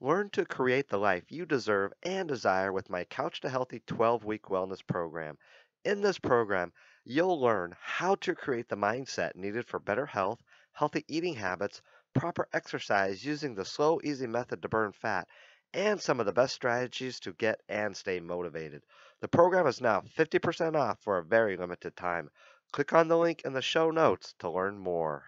Learn to create the life you deserve and desire with my Couch to Healthy 12-week wellness program. In this program, you'll learn how to create the mindset needed for better health, healthy eating habits, proper exercise using the slow, easy method to burn fat, and some of the best strategies to get and stay motivated. The program is now 50% off for a very limited time. Click on the link in the show notes to learn more.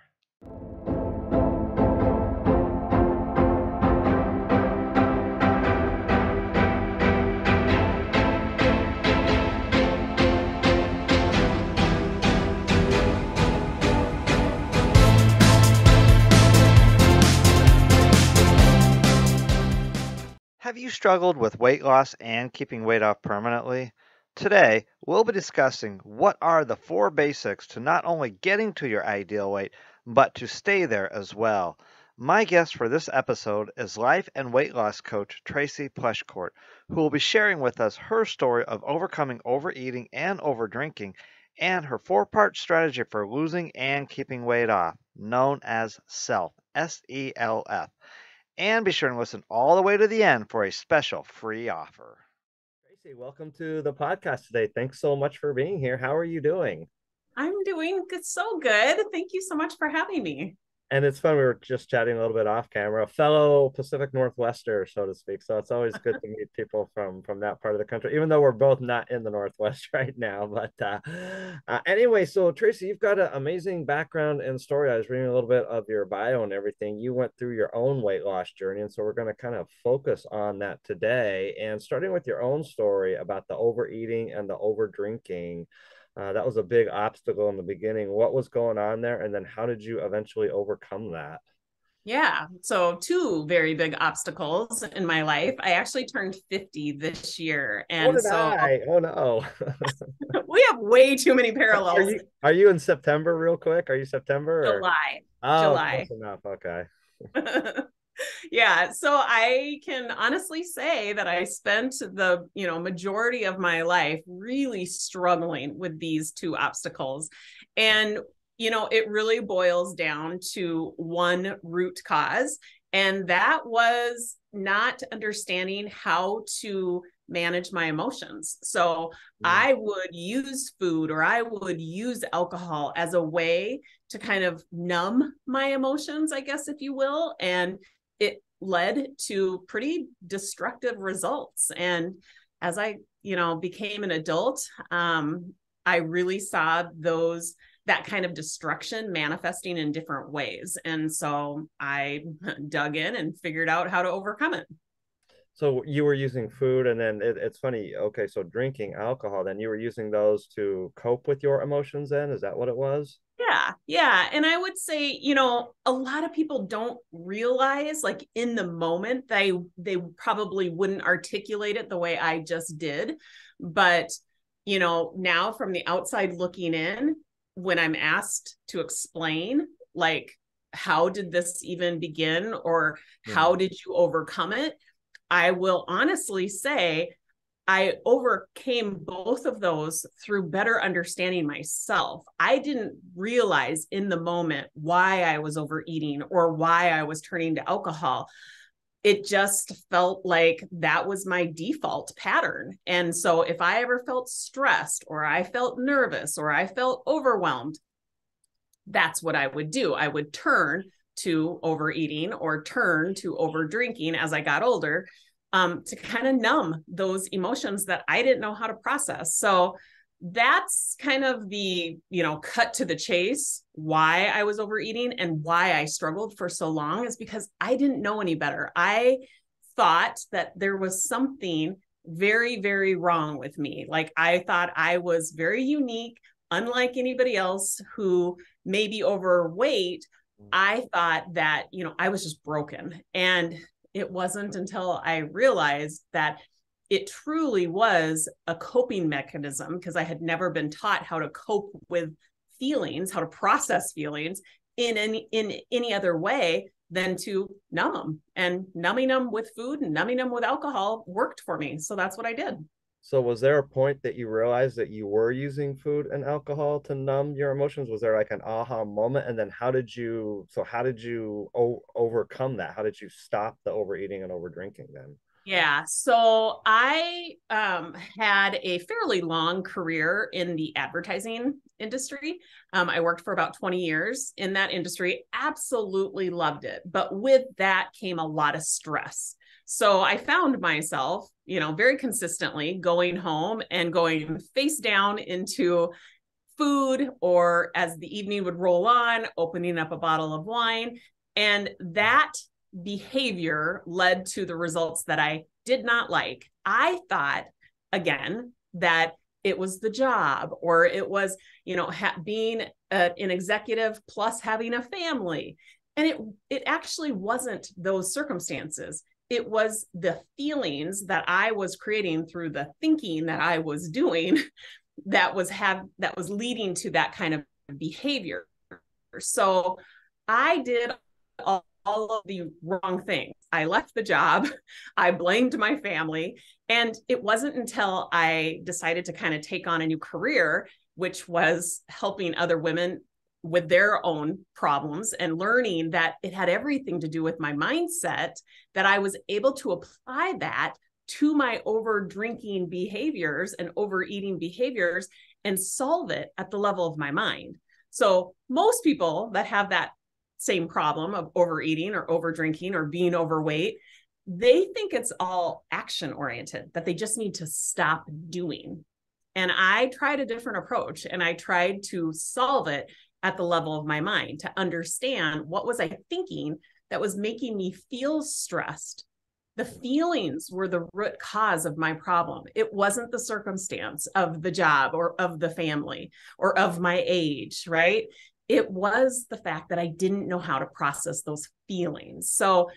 Have you struggled with weight loss and keeping weight off permanently? Today, we'll be discussing what are the four basics to not only getting to your ideal weight, but to stay there as well. My guest for this episode is life and weight loss coach Tracy Pleschourt, who will be sharing with us her story of overcoming overeating and overdrinking and her four-part strategy for losing and keeping weight off, known as S.E.L.F. S-E-L-F. And be sure to listen all the way to the end for a special free offer. Tracy, welcome to the podcast today. Thanks so much for being here. How are you doing? I'm doing good, so good. Thank you so much for having me. And it's fun. We were just chatting a little bit off camera, a fellow Pacific Northwester, so to speak. So it's always good to meet people from that part of the country, even though we're both not in the Northwest right now. But anyway, so Tracy, you've got an amazing background and story. I was reading a little bit of your bio and everything. You went through your own weight loss journey, and so we're going to kind of focus on that today. And starting with your own story about the overeating and the overdrinking. That was a big obstacle in the beginning. What was going on there? And then how did you eventually overcome that? Yeah, so two very big obstacles in my life. I actually turned 50 this year. So And did so I. Oh no. we have way too many Are parallels. you in September real quick? Are you September or? July. Oh, July. close enough. Okay. Yeah, so I can honestly say that I spent the, majority of my life really struggling with these two obstacles. And, it really boils down to one root cause, and that was not understanding how to manage my emotions. So I would use food or I would use alcohol as a way to kind of numb my emotions, I guess, if you will. And it led to pretty destructive results. And as I, became an adult, I really saw that kind of destruction manifesting in different ways. And so I dug in and figured out how to overcome it. So you were using food, and then it's funny. Okay, so drinking alcohol, then you were using those to cope with your emotions then? Is that what it was? Yeah, yeah. And I would say, a lot of people don't realize, like, in the moment, they probably wouldn't articulate it the way I just did. But, now from the outside looking in, when I'm asked to explain, like, how did this even begin, or how did you overcome it? I will honestly say I overcame both of those through better understanding myself. I didn't realize in the moment why I was overeating or why I was turning to alcohol. It just felt like that was my default pattern. And so if I ever felt stressed or I felt nervous or I felt overwhelmed, that's what I would do. I would turn to overeating or turn to overdrinking as I got older, to kind of numb those emotions that I didn't know how to process. So that's kind of the, cut to the chase, why I was overeating and why I struggled for so long, is because I didn't know any better. I thought that there was something very, very wrong with me. Like, I thought I was very unique, unlike anybody else who may be overweight. I thought that, I was just broken. And it wasn't until I realized that it truly was a coping mechanism, because I had never been taught how to cope with feelings, how to process feelings in any other way than to numb them. And numbing them with food and numbing them with alcohol worked for me. So that's what I did. So was there a point that you realized that you were using food and alcohol to numb your emotions? Was there like an aha moment? And then how did you overcome that? How did you stop the overeating and overdrinking then? Yeah. So I had a fairly long career in the advertising industry. I worked for about 20 years in that industry, absolutely loved it. But with that came a lot of stress. So I found myself, very consistently going home and going face down into food, or as the evening would roll on, opening up a bottle of wine. And that behavior led to the results that I did not like. I thought, again, that it was the job, or it was, being an executive plus having a family. And it actually wasn't those circumstances. It was the feelings that I was creating through the thinking that I was doing that was leading to that kind of behavior. So I did all of the wrong things. I left the job. I blamed my family. And it wasn't until I decided to kind of take on a new career, which was helping other women with their own problems and learning that it had everything to do with my mindset, that I was able to apply that to my over drinking behaviors and overeating behaviors and solve it at the level of my mind. So most people that have that same problem of overeating or over drinking or being overweight, they think it's all action oriented, that they just need to stop doing. And I tried a different approach, and I tried to solve it at the level of my mind, to understand what was I thinking that was making me feel stressed. The feelings were the root cause of my problem. It wasn't the circumstance of the job or of the family or of my age, right? It was the fact that I didn't know how to process those feelings. So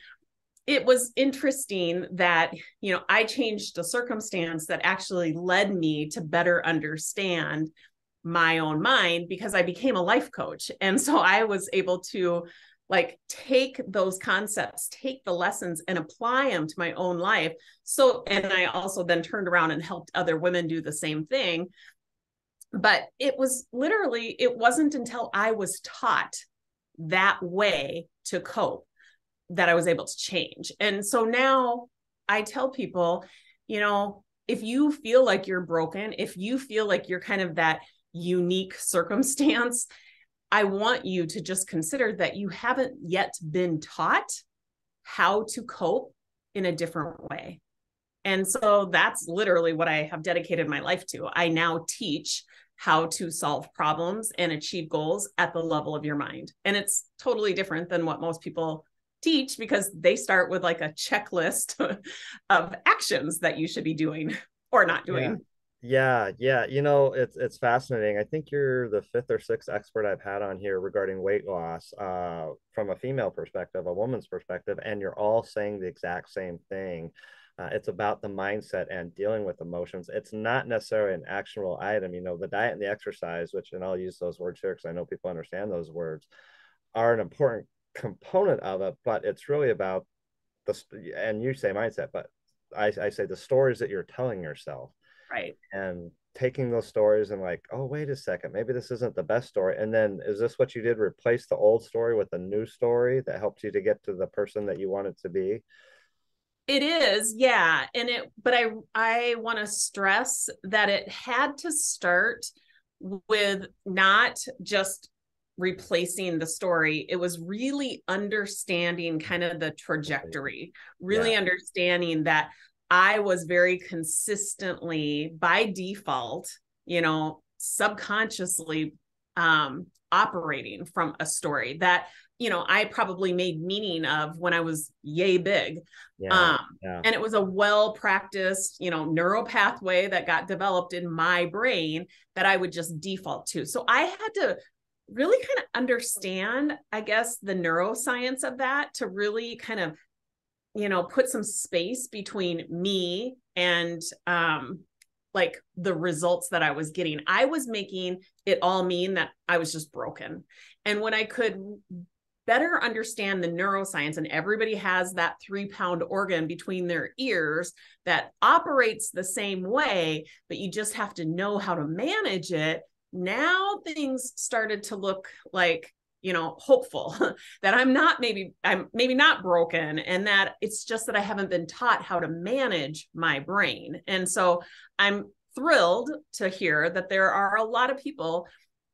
it was interesting that, I changed a circumstance that actually led me to better understand my own mind, because I became a life coach. And so I was able to take those concepts, take the lessons and apply them to my own life. So, and I also then turned around and helped other women do the same thing. But it wasn't until I was taught that way to cope that I was able to change. And so now I tell people, if you feel like you're broken, if you feel like you're kind of that unique circumstance, I want you to just consider that you haven't yet been taught how to cope in a different way. And so that's literally what I have dedicated my life to. I now teach how to solve problems and achieve goals at the level of your mind. And it's totally different than what most people teach, because they start with like a checklist of actions that you should be doing or not Yeah. doing. Yeah. It's fascinating. I think you're the fifth or sixth expert I've had on here regarding weight loss, from a female perspective, a woman's perspective, and you're all saying the exact same thing. It's about the mindset and dealing with emotions. It's not necessarily an actionable item. The diet and the exercise, which, and I'll use those words here because I know people understand those words, are an important component of it, but it's really about and you say mindset, but I say the stories that you're telling yourself, Right. and taking those stories and like, oh, wait a second, maybe this isn't the best story. And then is this what you did? Replace the old story with a new story that helped you to get to the person that you wanted to be? It is, yeah. But I want to stress that it had to start with not just replacing the story. It was really understanding kind of the trajectory, Yeah. really understanding that I was very consistently by default, subconsciously operating from a story that, I probably made meaning of when I was yay big. Yeah. Um, Yeah. and it was a well practiced, neural pathway that got developed in my brain that I would just default to. So I had to really kind of understand, I guess, the neuroscience of that to really kind of, put some space between me and the results that I was getting. I was making it all mean that I was just broken. And when I could better understand the neuroscience, and everybody has that 3-pound organ between their ears that operates the same way, but you just have to know how to manage it. Now things started to look like, hopeful that I'm maybe not broken, and that it's just that I haven't been taught how to manage my brain. And so I'm thrilled to hear that there are a lot of people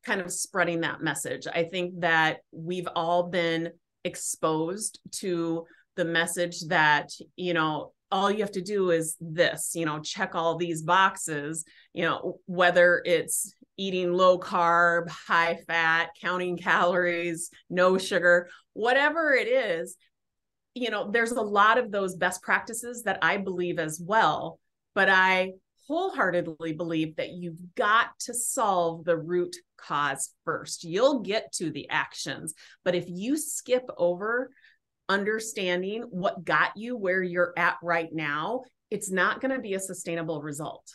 kind of spreading that message. I think that we've all been exposed to the message that, all you have to do is this, check all these boxes, whether it's eating low carb, high fat, counting calories, no sugar, whatever it is, there's a lot of those best practices that I believe as well, but I wholeheartedly believe that you've got to solve the root cause first. You'll get to the actions, but if you skip over understanding what got you where you're at right now, it's not going to be a sustainable result.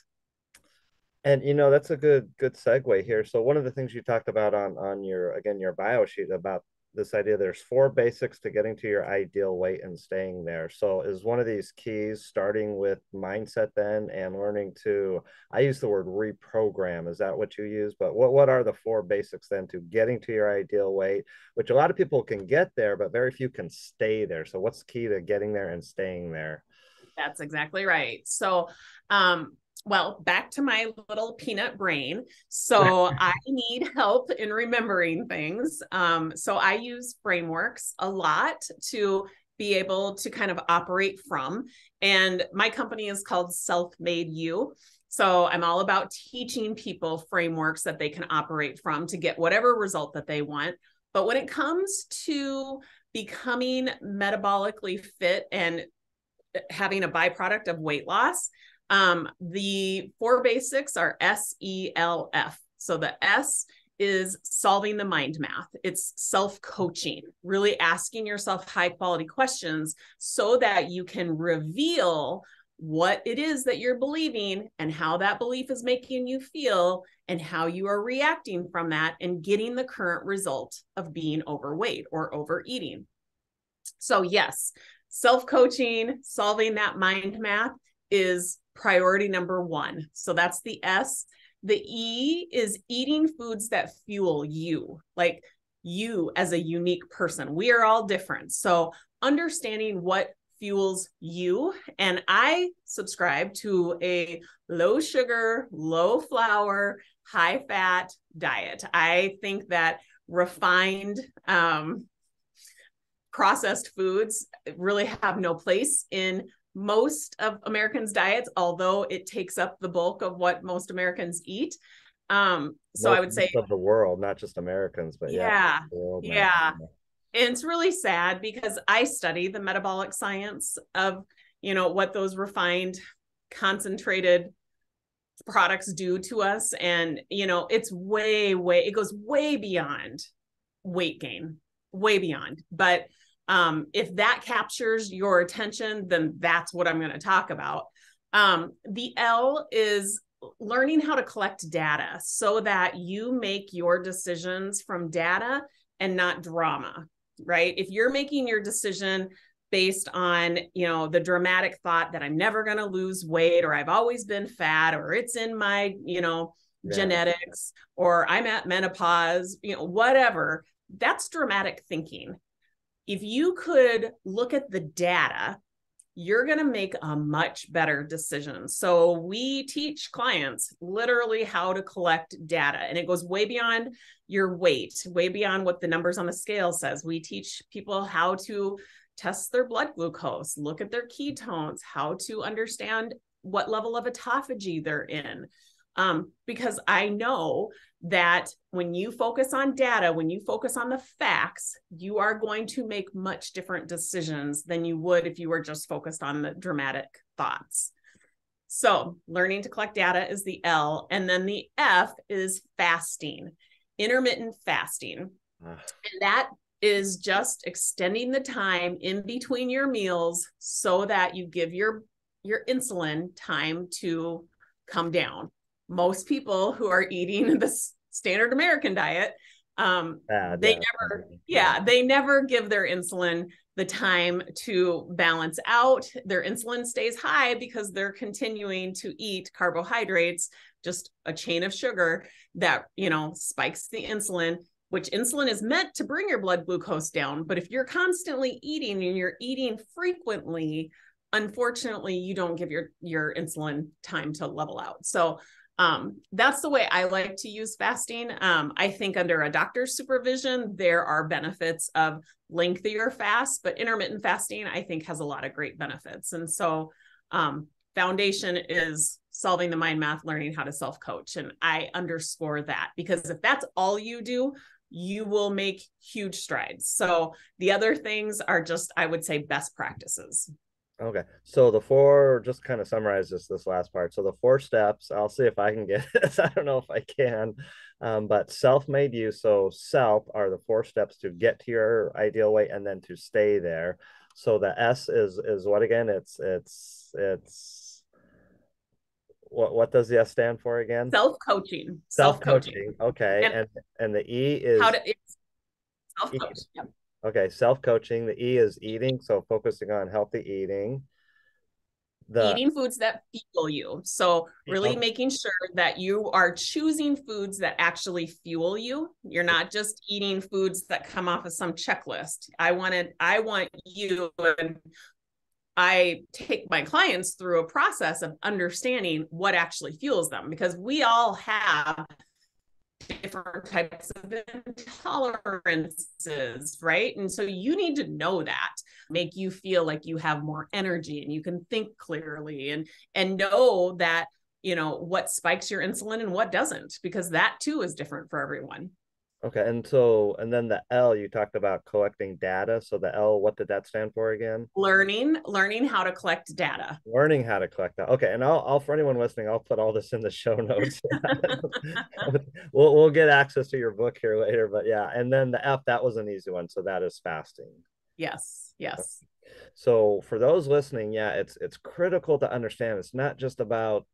And that's a good segue here. So one of the things you talked about on your bio sheet about this idea, there's 4 basics to getting to your ideal weight and staying there. So is one of these keys starting with mindset then, and learning to, I use the word reprogram. Is that what you use? But what are the 4 basics then to getting to your ideal weight, which a lot of people can get there, but very few can stay there. So what's key to getting there and staying there? That's exactly right. So, well, back to my little peanut brain. So I need help in remembering things. So I use frameworks a lot to be able to kind of operate from. And my company is called Self-Made You. So I'm all about teaching people frameworks that they can operate from to get whatever result that they want. But when it comes to becoming metabolically fit and having a byproduct of weight loss, the 4 basics are S.E.L.F. So the S is solving the mind math. It's self-coaching, really asking yourself high quality questions so that you can reveal what it is that you're believing and how that belief is making you feel and how you are reacting from that and getting the current result of being overweight or overeating. So yes, self-coaching, solving that mind math is priority number 1. So that's the S. The E is eating foods that fuel you, like you as a unique person. We are all different. So understanding what fuels you. And I subscribe to a low sugar, low flour, high fat diet. I think that refined, processed foods really have no place in most of Americans' diets, although it takes up the bulk of what most Americans eat. So I would say of the world, not just Americans, but yeah, world, yeah. And it's really sad because I study the metabolic science of, what those refined, concentrated products do to us. And, it's it goes way beyond weight gain, way beyond. But if that captures your attention, then that's what I'm going to talk about. The L is learning how to collect data so that you make your decisions from data and not drama, right? If you're making your decision based on, the dramatic thought that I'm never going to lose weight, or I've always been fat, or it's in my, genetics, or I'm at menopause, whatever, that's dramatic thinking. If you could look at the data, you're going to make a much better decision. So we teach clients literally how to collect data, and it goes way beyond your weight, way beyond what the numbers on the scale says. We teach people how to test their blood glucose, look at their ketones, how to understand what level of autophagy they're in. Because I know that when you focus on data, when you focus on the facts, you are going to make much different decisions than you would if you were just focused on the dramatic thoughts. So learning to collect data is the L. And then the F is fasting, intermittent fasting. And that is just extending the time in between your meals so that you give your insulin time to come down. Most people who are eating the standard American diet Bad, They yeah. they never give their insulin the time to balance out. Their insulin stays high because they're continuing to eat carbohydrates, just a chain of sugar that, spikes the insulin, which insulin is meant to bring your blood glucose down. But if you're constantly eating and you're eating frequently, unfortunately, you don't give your insulin time to level out. So that's the way I like to use fasting. I think under a doctor's supervision, there are benefits of lengthier fasts, but intermittent fasting, I think, has a lot of great benefits. And so foundation is solving the mind math, learning how to self-coach. And I underscore that, because if that's all you do, you will make huge strides. So the other things are just, I would say, best practices. Okay. So the four, just kind of summarize this last part. So the four steps, I'll see if I can get this. I don't know if I can, but self-made you. So self are the four steps to get to your ideal weight and then to stay there. So the S is what again? It's what does the S stand for again? Self-coaching. Self-coaching. Okay. And the E is how to self-coach. Yep. Okay, self-coaching. The E is eating, so focusing on healthy eating. Eating foods that fuel you. So really making sure that you are choosing foods that actually fuel you. You're not just eating foods that come off of some checklist. I want you, and I take my clients through a process of understanding what actually fuels them, because we all have different types of intolerances, right? And so you need to know that, make you feel like you have more energy and you can think clearly, and know that, what spikes your insulin and what doesn't, because that too is different for everyone. Okay, and then the L, you talked about collecting data. So the L, what did that stand for again? Learning how to collect data. Learning how to collect that. Okay, and I'll for anyone listening, I'll put all this in the show notes. we'll get access to your book here later, but yeah. And then the F, that was an easy one. So that is fasting. Yes. So for those listening, yeah, it's critical to understand it's not just about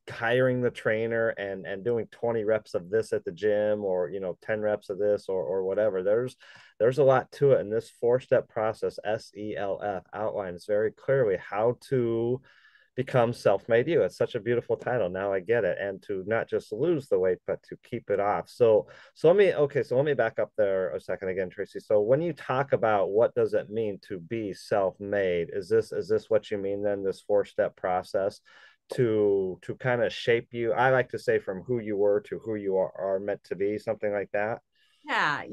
hiring the trainer and doing 20 reps of this at the gym, or 10 reps of this, or whatever. There's a lot to it, and this 4-step process, S.E.L.F, outlines very clearly how to become self-made you. It's such a beautiful title. Now I get it. And to not just lose the weight, but to keep it off. So let me back up there a second again, Tracy. So when you talk about what does it mean to be self-made, is this what you mean then, this 4-step process to kind of shape you? I like to say from who you were to who you are meant to be, something like that. Yeah.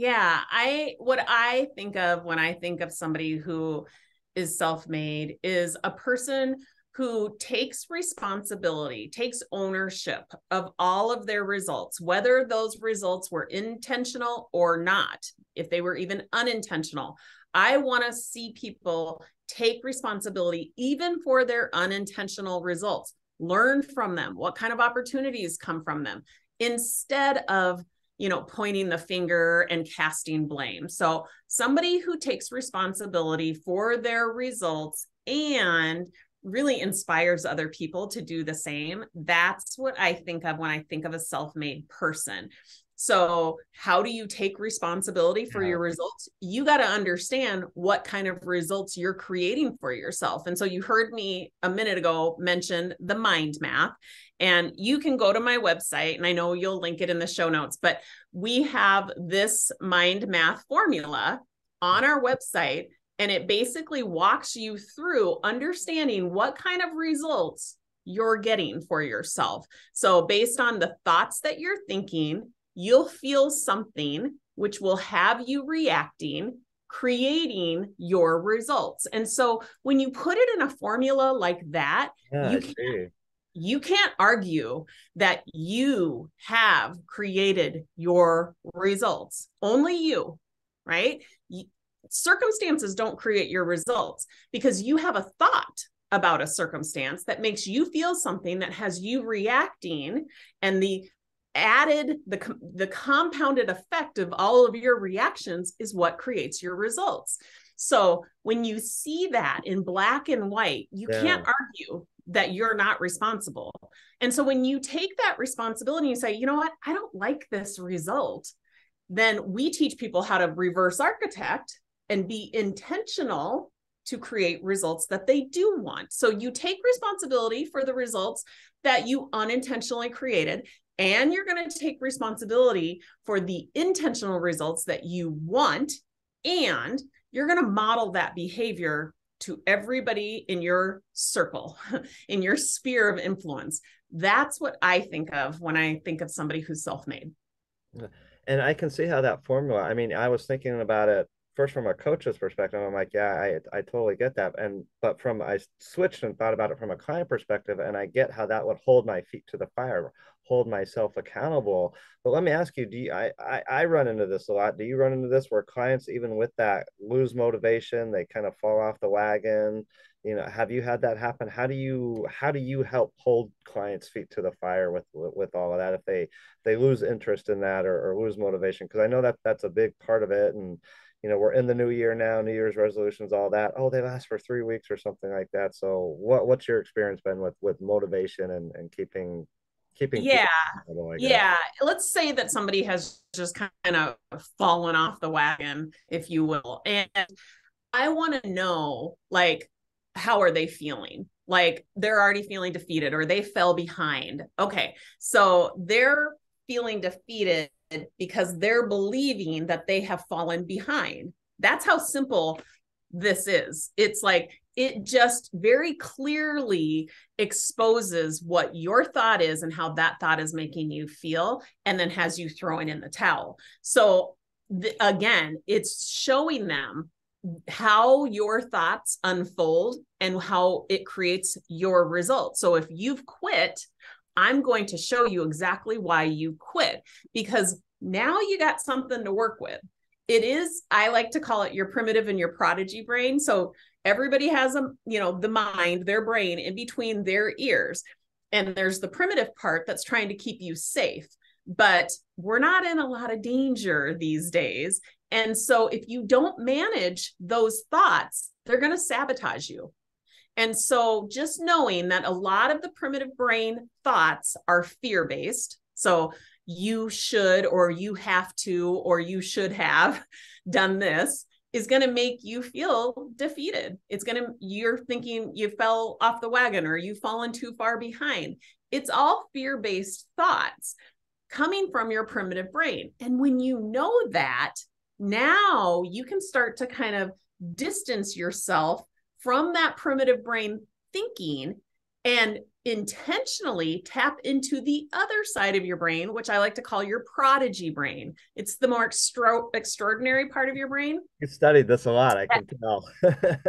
What I think of when I think of somebody who is self-made is a person who takes responsibility, takes ownership of all of their results, whether those results were intentional or not, if they were even unintentional. I want to see people take responsibility even for their unintentional results. Learn from them. What kind of opportunities come from them, instead of pointing the finger and casting blame. So somebody who takes responsibility for their results and really inspires other people to do the same. That's what I think of when I think of a self-made person. So how do you take responsibility for your results? You got to understand what kind of results you're creating for yourself. And so you heard me a minute ago mention the mind math, and you can go to my website, and I know you'll link it in the show notes, but we have this mind math formula on our website, and it basically walks you through understanding what kind of results you're getting for yourself. So based on the thoughts that you're thinking, you'll feel something which will have you reacting, creating your results. And so when you put it in a formula like that, you can't argue that you have created your results. Only you, right? Circumstances don't create your results, because you have a thought about a circumstance that makes you feel something that has you reacting, and the compounded effect of all of your reactions is what creates your results. So when you see that in black and white, you can't argue that you're not responsible. And so when you take that responsibility, you say, you know what, I don't like this result. then we teach people how to reverse architect and be intentional to create results that they do want. So you take responsibility for the results that you unintentionally created, and you're going to take responsibility for the intentional results that you want, and you're going to model that behavior to everybody in your circle, in your sphere of influence. That's what I think of when I think of somebody who's self-made. And I can see how that formula, I mean, I was thinking about it first from a coach's perspective. I'm like, yeah, I totally get that. But I switched and thought about it from a client perspective, and I get how that would hold my feet to the fire, hold myself accountable. But let me ask you, I run into this a lot. Do you run into this where clients, even with that, lose motivation, they kind of fall off the wagon? Have you had that happen? How do you help hold clients' feet to the fire with all of that if they lose interest in that, or lose motivation? Because I know that's a big part of it. And we're in the new year now, New Year's resolutions, all that. Oh, they last for 3 weeks or something like that. So what's your experience been with motivation and keeping Yeah. people, I guess? Yeah. Let's say that somebody has just kind of fallen off the wagon, if you will. And I want to know, like, how are they feeling? Like, they're already feeling defeated, or they fell behind. Okay. So they're feeling defeated because they're believing that they have fallen behind. That's how simple this is. It's like, it just very clearly exposes what your thought is and how that thought is making you feel, and then has you throwing in the towel. So again, it's showing them how your thoughts unfold and how it creates your results. So if you've quit, I'm going to show you exactly why you quit, because now you got something to work with. It is, I like to call it your primitive and your prodigy brain. So everybody has the mind, their brain in between their ears. And there's the primitive part that's trying to keep you safe. But we're not in a lot of danger these days. And so if you don't manage those thoughts, they're going to sabotage you. And so just knowing that a lot of the primitive brain thoughts are fear-based. So you should, or you have to, or you should have done this, is going to make you feel defeated. You're thinking you fell off the wagon, or you've fallen too far behind. It's all fear-based thoughts coming from your primitive brain. And when you know that, now you can start to kind of distance yourself from that primitive brain thinking and intentionally tap into the other side of your brain, which I like to call your prodigy brain. It's the more extraordinary part of your brain. You studied this a lot, I can tell.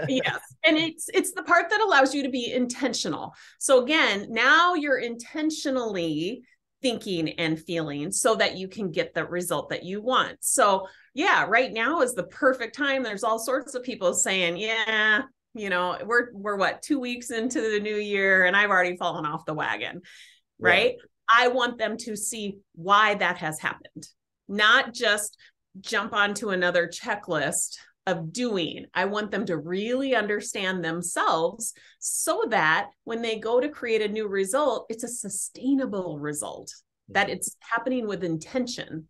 Yes. And it's the part that allows you to be intentional. So again, now you're intentionally thinking and feeling so that you can get the result that you want. So yeah, right now is the perfect time. There's all sorts of people saying, yeah, we're what, 2 weeks into the new year and I've already fallen off the wagon, right? Yeah. I want them to see why that has happened, not just jump onto another checklist of doing. I want them to really understand themselves so that when they go to create a new result, it's a sustainable result, that it's happening with intention.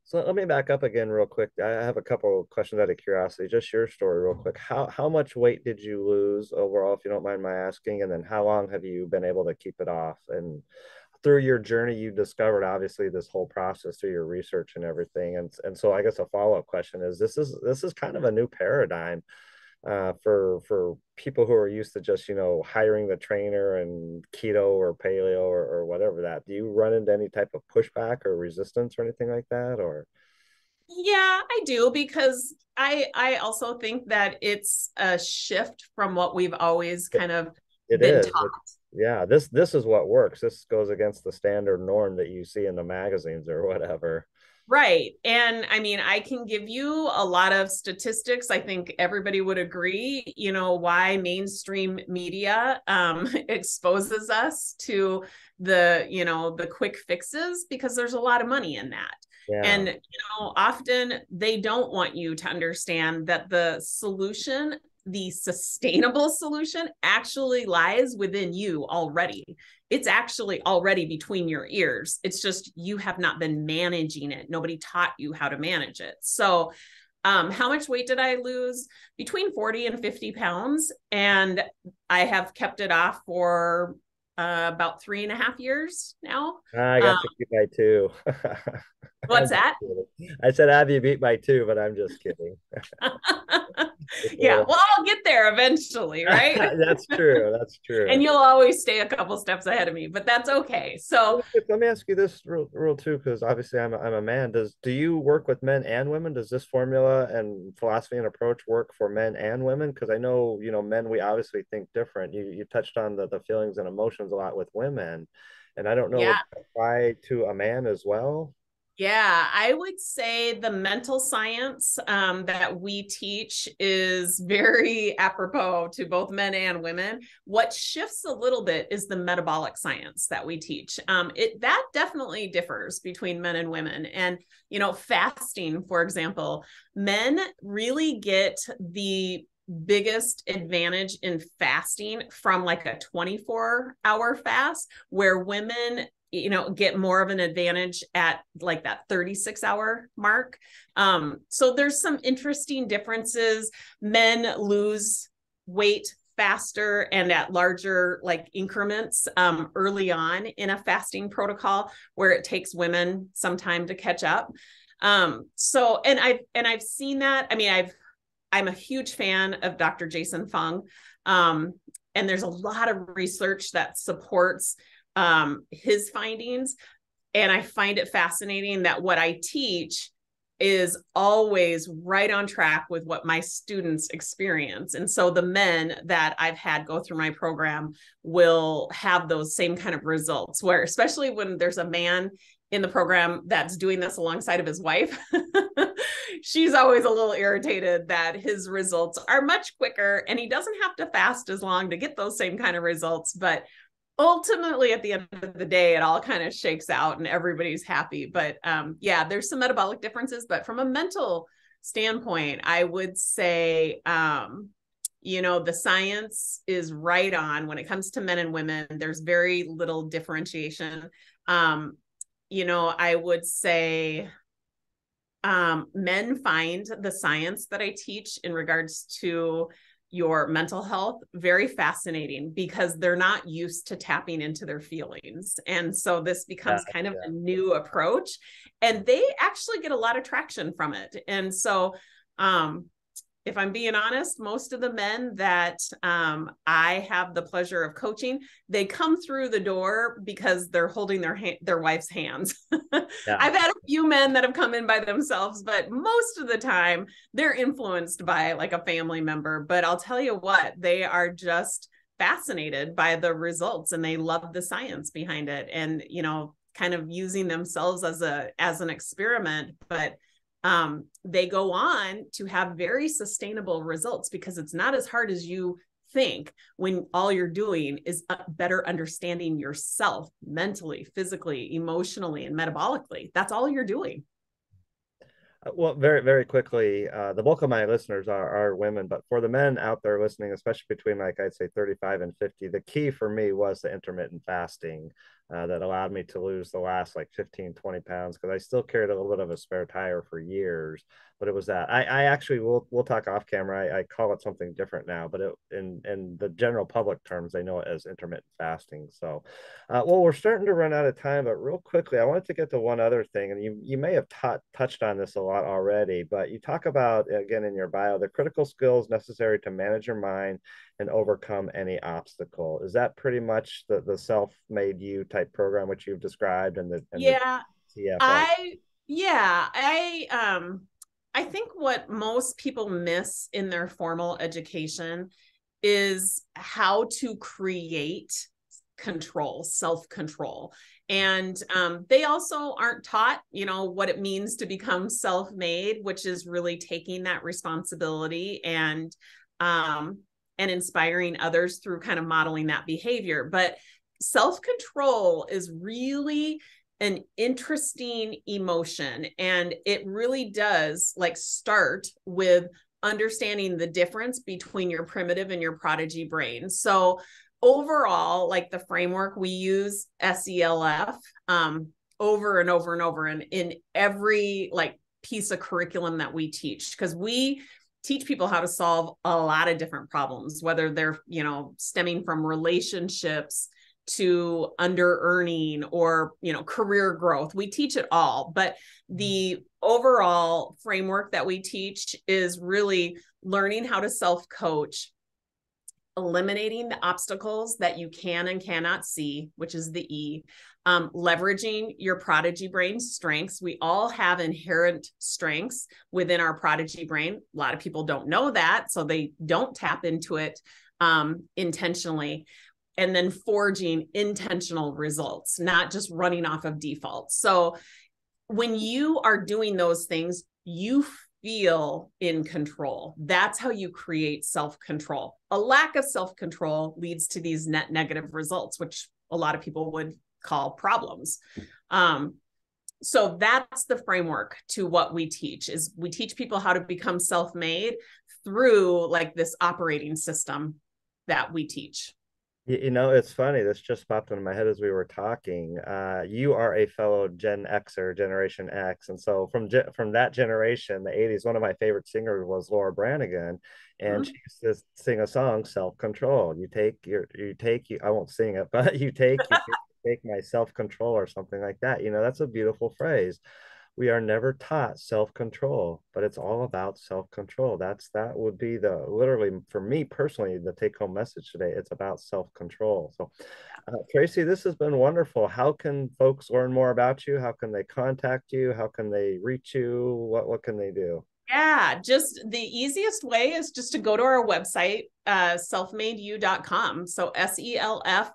So let me back up again real quick. I have a couple of questions out of curiosity. Just your story real quick. How much weight did you lose overall, if you don't mind my asking? And then how long have you been able to keep it off? And through your journey, you discovered obviously this whole process through your research and everything. And so I guess a follow-up question is this is kind of a new paradigm for people who are used to just hiring the trainer and keto or paleo or whatever that. Do you run into any type of pushback or resistance or anything like that? Or yeah, I do, because I also think that it's a shift from what we've always kind of been taught. Yeah, this is what works. This goes against the standard norm that you see in the magazines or whatever. Right. And I mean, I can give you a lot of statistics. I think everybody would agree, why mainstream media exposes us to the quick fixes, because there's a lot of money in that. Yeah. And, often they don't want you to understand that the solution the sustainable solution actually lies within you already. It's actually already between your ears. It's just you have not been managing it. Nobody taught you how to manage it. So how much weight did I lose? Between 40 and 50 pounds. And I have kept it off for about 3.5 years now. I got you beat by two. What's that? I said have you beat by two, but I'm just kidding. Yeah, well, I'll get there eventually, right? That's true. That's true. And you'll always stay a couple steps ahead of me, but that's okay. So let me ask you this real too, because obviously I'm a man. Do you work with men and women? Does this formula and philosophy and approach work for men and women? Because I know, men, we obviously think different. You touched on the feelings and emotions a lot with women, and I don't know if that apply to a man as well. Yeah, I would say the mental science that we teach is very apropos to both men and women. What shifts a little bit is the metabolic science that we teach. That definitely differs between men and women. And, fasting, for example, men really get the biggest advantage in fasting from like a 24-hour fast, where women get more of an advantage at like that 36-hour mark. So there's some interesting differences. Men lose weight faster and at larger like increments early on in a fasting protocol, where it takes women some time to catch up. So I've seen that. I mean, I'm a huge fan of Dr. Jason Fung. And there's a lot of research that supports his findings. And I find it fascinating that what I teach is always right on track with what my students experience. And so the men that I've had go through my program will have those same kind of results, where especially when there's a man in the program that's doing this alongside of his wife, she's always a little irritated that his results are much quicker and he doesn't have to fast as long to get those same kind of results. But ultimately, at the end of the day, it all kind of shakes out and everybody's happy. But there's some metabolic differences. But from a mental standpoint, I would say, the science is right on when it comes to men and women. There's very little differentiation. I would say men find the science that I teach in regards to your mental health very fascinating, because they're not used to tapping into their feelings. And so this becomes kind of a new approach, and they actually get a lot of traction from it. And so if I'm being honest, most of the men that I have the pleasure of coaching, they come through the door because they're holding their wife's hands. Yeah. I've had a few men that have come in by themselves, but most of the time they're influenced by like a family member. But I'll tell you what, they are just fascinated by the results, and they love the science behind it, and kind of using themselves as an experiment. But they go on to have very sustainable results, because it's not as hard as you think when all you're doing is better understanding yourself mentally, physically, emotionally, and metabolically. That's all you're doing. Well, very, very quickly, the bulk of my listeners are women, but for the men out there listening, especially between like I'd say 35 and 50, the key for me was the intermittent fasting that allowed me to lose the last like 15, 20 pounds, because I still carried a little bit of a spare tire for years. But it was that I actually we'll talk off camera. I call it something different now, but in the general public terms, they know it as intermittent fasting. So, well, we're starting to run out of time, but real quickly, I wanted to get to one other thing, and you may have touched on this a lot already, but you talk about, again, in your bio, the critical skills necessary to manage your mind and overcome any obstacle. Is that pretty much the self-made you type program which you've described? And the I think what most people miss in their formal education is how to create control, self-control. And they also aren't taught, what it means to become self-made, which is really taking that responsibility and inspiring others through kind of modeling that behavior. But self-control is really an interesting emotion, and it really does like start with understanding the difference between your primitive and your prodigy brain. So overall, like the framework, we use S.E.L.F. Over and over and over, and in every like piece of curriculum that we teach, because we teach people how to solve a lot of different problems, whether they're, stemming from relationships to under earning or, career growth. We teach it all, but the overall framework that we teach is really learning how to self-coach, eliminating the obstacles that you can and cannot see, which is the E, leveraging your prodigy brain strengths. We all have inherent strengths within our prodigy brain. A lot of people don't know that, so they don't tap into it intentionally. And then forging intentional results, not just running off of default. So when you are doing those things, you feel in control. That's how you create self-control. A lack of self-control leads to these net negative results, which a lot of people would call problems. So that's the framework to what we teach. Is we teach people how to become self-made through like this operating system that we teach. It's funny. This just popped into my head as we were talking. You are a fellow Gen Xer, Generation X, and so from that generation, the '80s, one of my favorite singers was Laura Branigan, and she used to sing a song, "Self Control." I won't sing it, but you take my self control or something like that. That's a beautiful phrase. We are never taught self-control, but it's all about self-control. That would be literally for me personally, the take-home message today. It's about self-control. So Tracy, this has been wonderful. How can folks learn more about you? How can they contact you? How can they reach you? What can they do? Yeah, just the easiest way is just to go to our website, selfmadeu.com. So SELF-MADE,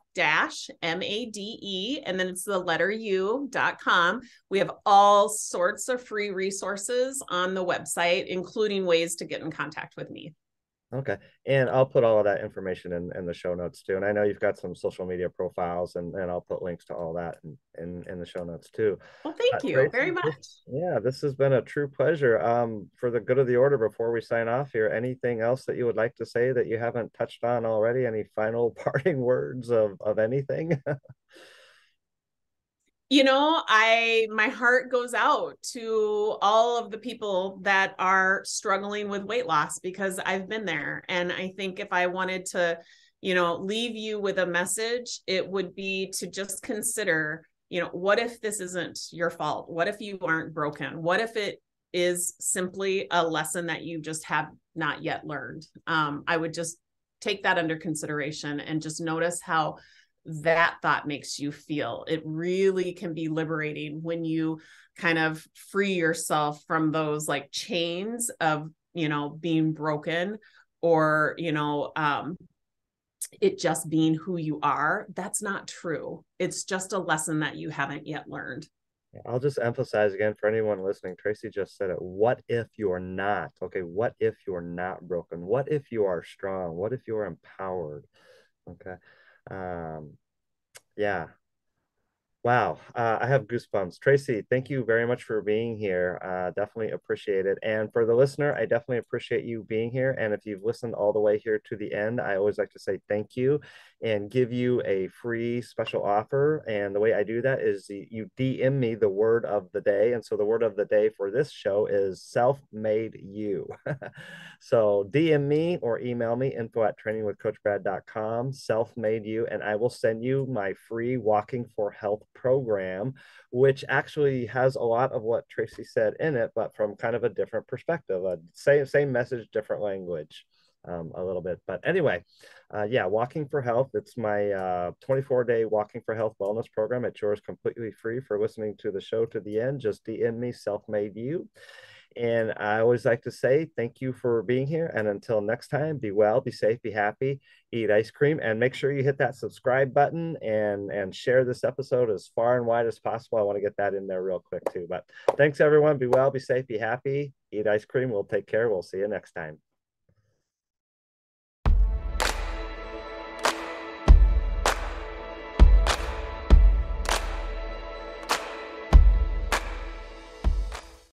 and then it's the letter U.com. We have all sorts of free resources on the website, including ways to get in contact with me. Okay. And I'll put all of that information in the show notes too. And I know you've got some social media profiles and I'll put links to all that in the show notes too. Well, thank you Tracy, very much. this has been a true pleasure. For the good of the order, before we sign off here, anything else that you would like to say that you haven't touched on already? Any final parting words of anything? My heart goes out to all of the people that are struggling with weight loss, because I've been there. And I think if I wanted to, leave you with a message, it would be to just consider, what if this isn't your fault? What if you aren't broken? What if it is simply a lesson that you just have not yet learned? I would just take that under consideration and just notice how that thought makes you feel. It really can be liberating when you kind of free yourself from those like chains of, being broken or, it just being who you are. That's not true. It's just a lesson that you haven't yet learned. I'll just emphasize again for anyone listening, Tracy just said it. What if you are not? Okay, what if you are not broken? What if you are strong? What if you are empowered? Okay. Yeah. Wow. I have goosebumps. Tracy, thank you very much for being here. Definitely appreciate it. And for the listener, I definitely appreciate you being here. And if you've listened all the way here to the end, I always like to say thank you and give you a free special offer. And the way I do that is you DM me the word of the day. And so the word of the day for this show is self-made you. So DM me or email me info@trainingwithcoachbrad.com, self-made you, and I will send you my free Walking for Health program, which actually has a lot of what Tracy said in it, but from kind of a different perspective. Same message, different language, a little bit. But anyway, Walking for Health. It's my 24-day Walking for Health wellness program. It's yours completely free for listening to the show to the end. Just DM me, self-made you. And I always like to say thank you for being here. And until next time, be well, be safe, be happy, eat ice cream, and make sure you hit that subscribe button and share this episode as far and wide as possible. I want to get that in there real quick too. But thanks, everyone. Be well, be safe, be happy, eat ice cream. We'll take care. We'll see you next time.